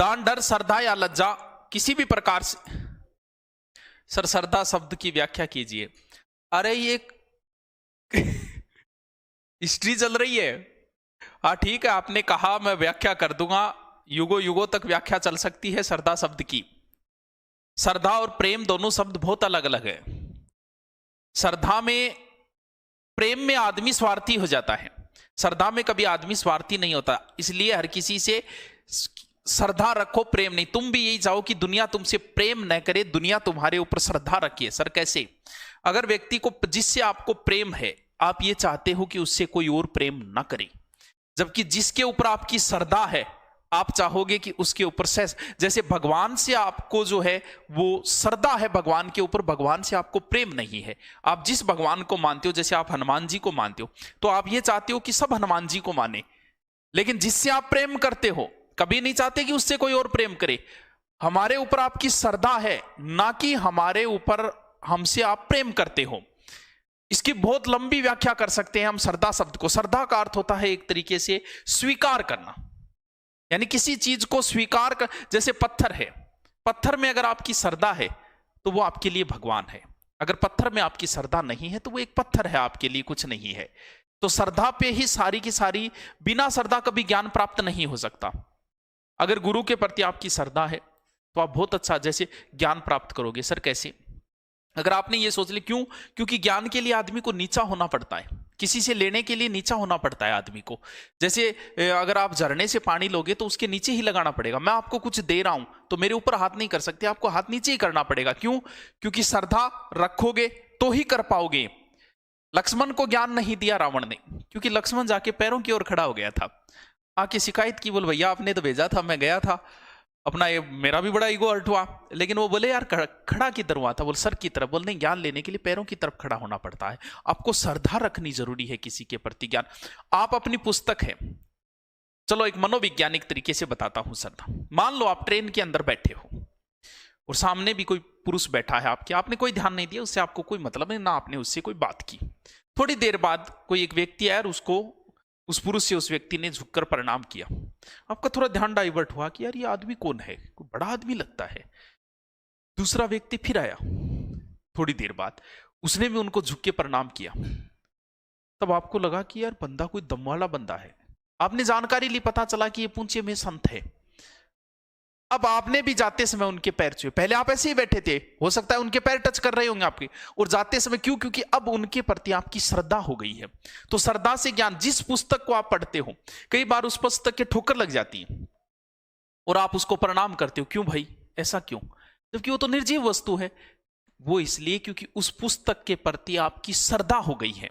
दान, डर, श्रद्धा या लज्जा किसी भी प्रकार से। सर श्रद्धा शब्द की व्याख्या कीजिए। अरे ये हिस्ट्री चल रही है। हाँ ठीक है, आपने कहा, मैं व्याख्या कर दूंगा। युगों युगों तक व्याख्या चल सकती है श्रद्धा शब्द की। श्रद्धा और प्रेम दोनों शब्द बहुत अलग अलग है। श्रद्धा में, प्रेम में आदमी स्वार्थी हो जाता है, श्रद्धा में कभी आदमी स्वार्थी नहीं होता। इसलिए हर किसी से श्रद्धा रखो, प्रेम नहीं। तुम भी यही चाहो कि दुनिया तुमसे प्रेम न करे, दुनिया तुम्हारे ऊपर श्रद्धा रखिए। सर कैसे? अगर व्यक्ति को, जिससे आपको प्रेम है, आप ये चाहते हो कि उससे कोई और प्रेम ना करे, जबकि जिसके ऊपर आपकी श्रद्धा है आप चाहोगे कि उसके ऊपर से, जैसे भगवान से आपको जो है वो श्रद्धा है भगवान के ऊपर, भगवान से आपको प्रेम नहीं है। आप जिस भगवान को मानते हो, जैसे आप हनुमान जी को मानते हो, तो आप ये चाहते हो कि सब हनुमान जी को माने। लेकिन जिससे आप प्रेम करते हो, कभी नहीं चाहते कि उससे कोई और प्रेम करे। हमारे ऊपर आपकी श्रद्धा है, ना कि हमारे ऊपर हमसे आप प्रेम करते हो। इसकी बहुत लंबी व्याख्या कर सकते हैं हम श्रद्धा शब्द को। श्रद्धा का अर्थ होता है एक तरीके से स्वीकार करना, यानी किसी चीज को स्वीकार कर। जैसे पत्थर है, पत्थर में अगर आपकी श्रद्धा है तो वो आपके लिए भगवान है। अगर पत्थर में आपकी श्रद्धा नहीं है तो वो एक पत्थर है, आपके लिए कुछ नहीं है। तो श्रद्धा पे ही सारी की सारी, बिना श्रद्धा कभी ज्ञान प्राप्त नहीं हो सकता। अगर गुरु के प्रति आपकी श्रद्धा है तो आप बहुत अच्छा जैसे ज्ञान प्राप्त करोगे। सर कैसे? अगर आपने ये सोच लिया, क्यों? क्योंकि ज्ञान के लिए आदमी को नीचा होना पड़ता है, किसी से लेने के लिए नीचा होना पड़ता है आदमी को। जैसे अगर आप झरने से पानी लोगे तो उसके नीचे ही लगाना पड़ेगा। मैं आपको कुछ दे रहा हूं तो मेरे ऊपर हाथ नहीं कर सकते, आपको हाथ नीचे ही करना पड़ेगा। क्यों? क्योंकि श्रद्धा रखोगे तो ही कर पाओगे। लक्ष्मण को ज्ञान नहीं दिया रावण ने, क्योंकि लक्ष्मण जाके पैरों की ओर खड़ा हो गया था। आके शिकायत की, बोल भैया आपने तो भेजा था, मैं गया था, अपना ये मेरा भी बड़ा ईगो हर्ट हुआ। लेकिन वो बोले यार खड़ा किधर हुआ था? बोल सर की तरफ। बोल नहीं, ज्ञान लेने के लिए पैरों की तरफ खड़ा होना पड़ता है। आपको श्रद्धा रखनी जरूरी है किसी के प्रति। ज्ञान, आप अपनी पुस्तक है, चलो एक मनोवैज्ञानिक तरीके से बताता हूं श्रद्धा। मान लो आप ट्रेन के अंदर बैठे हो और सामने भी कोई पुरुष बैठा है आपके, आपने कोई ध्यान नहीं दिया, उससे आपको कोई मतलब नहीं, ना आपने उससे कोई बात की। थोड़ी देर बाद कोई एक व्यक्ति आया और उसको, उस पुरुष से उस व्यक्ति ने झुककर प्रणाम किया। आपका थोड़ा ध्यान डाइवर्ट हुआ कि यार ये आदमी कौन है, कोई बड़ा आदमी लगता है। दूसरा व्यक्ति फिर आया थोड़ी देर बाद, उसने भी उनको झुक के प्रणाम किया। तब आपको लगा कि यार बंदा कोई दम वाला बंदा है। आपने जानकारी ली, पता चला कि ये पूंछे में संत है। अब आपने भी जाते समय उनके पैर छुए। पहले आप ऐसे ही बैठे थे, हो सकता है उनके पैर टच कर रहे होंगे आपके, और जाते समय क्यों? क्योंकि अब उनके प्रति आपकी श्रद्धा हो गई है। तो श्रद्धा से ज्ञान, जिस पुस्तक को आप पढ़ते हो, कई बार उस पुस्तक के ठोकर लग जाती है और आप उसको प्रणाम करते हो। क्यों भाई, ऐसा क्यों? जबकि वो तो निर्जीव वस्तु है। वो इसलिए क्योंकि उस पुस्तक के प्रति आपकी श्रद्धा हो गई है।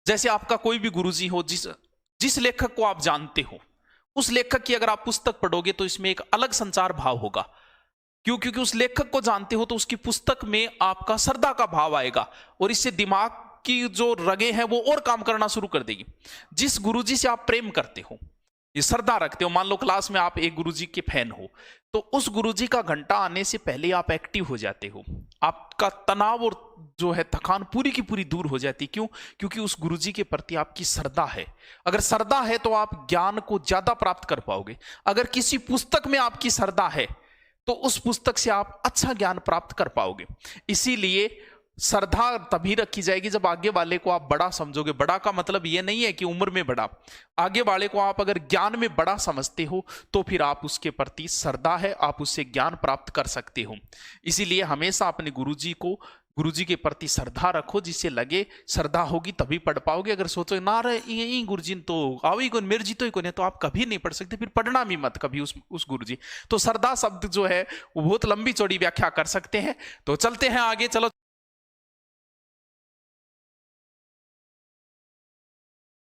जैसे आपका कोई भी गुरुजी हो, जिस लेखक को आप जानते हो, उस लेखक की अगर आप पुस्तक पढ़ोगे तो इसमें एक अलग संचार भाव होगा। क्यों? क्योंकि उस लेखक को जानते हो तो उसकी पुस्तक में आपका श्रद्धा का भाव आएगा, और इससे दिमाग की जो रगे हैं वो और काम करना शुरू कर देगी। जिस गुरुजी से आप प्रेम करते हो, ये श्रद्धा रखते हो, मान लो क्लास में आप एक गुरुजी के फैन हो, तो उस गुरुजी का घंटा आने से पहले आप एक्टिव हो जाते हो। आपका तनाव और जो है थकान पूरी की पूरी दूर हो जाती। क्यों? क्योंकि उस गुरुजी के प्रति आपकी श्रद्धा है। अगर श्रद्धा है तो आप ज्ञान को ज्यादा प्राप्त कर पाओगे। अगर किसी पुस्तक में आपकी श्रद्धा है तो उस पुस्तक से आप अच्छा ज्ञान प्राप्त कर पाओगे। इसीलिए श्रद्धा तभी रखी जाएगी जब आगे वाले को आप बड़ा समझोगे। बड़ा का मतलब यह नहीं है कि उम्र में बड़ा, आगे वाले को आप अगर ज्ञान में बड़ा समझते हो तो फिर आप उसके प्रति श्रद्धा है, आप उससे ज्ञान प्राप्त कर सकते हो। इसीलिए हमेशा अपने गुरुजी के प्रति श्रद्धा रखो, जिससे लगे श्रद्धा होगी तभी पढ़ पाओगे। अगर सोचो ना रहे गुरुजी तो आओ कौन, मेरे जी तो ही कौन है, तो आप कभी नहीं पढ़ सकते, फिर पढ़ना भी मत कभी उस गुरुजी। तो श्रद्धा शब्द जो है वो बहुत लंबी चौड़ी व्याख्या कर सकते हैं। तो चलते हैं आगे, चलो।